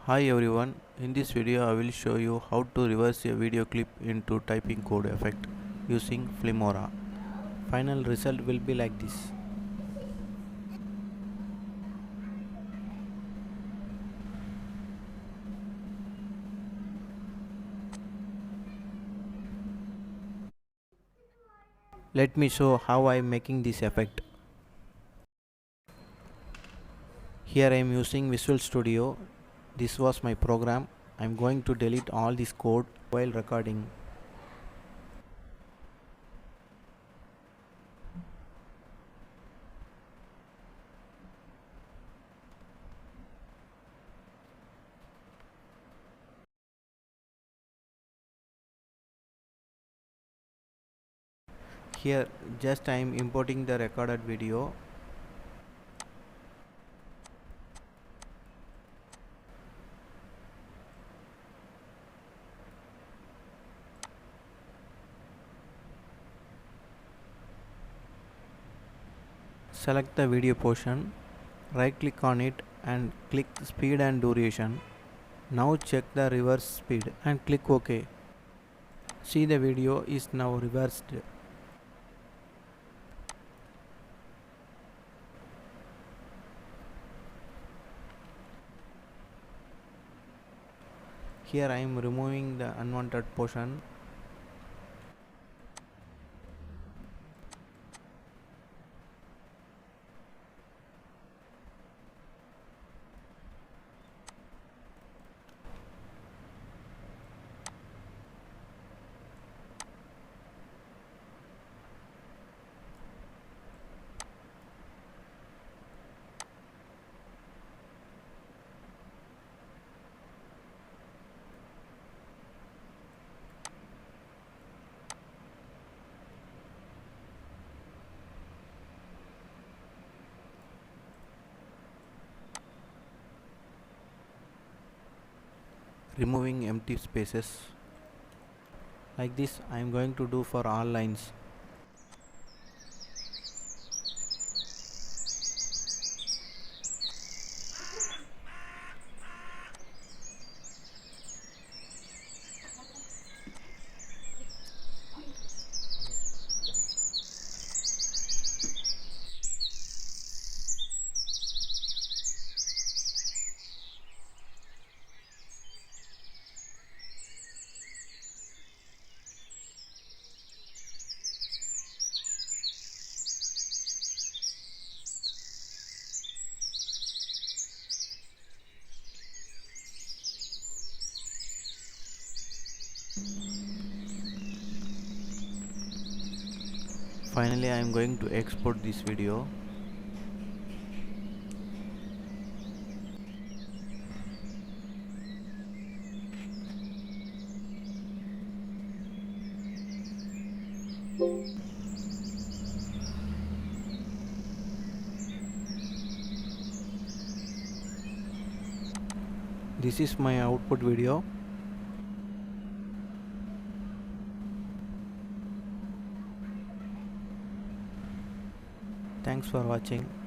Hi everyone, in this video I will show you how to reverse a video clip into typing code effect using Filmora. Final result will be like this. Let me show how I am making this effect. Here I am using Visual Studio. This was my program. I am going to delete all this code while recording. Here just I am importing the recorded video. Select the video portion, right click on it and click speed and duration. Now check the reverse speed and click OK. See, the video is now reversed. Here I am removing the unwanted portion. Removing empty spaces. Like this I am going to do for all lines. Finally I am going to export this video. This is my output video. Thanks for watching.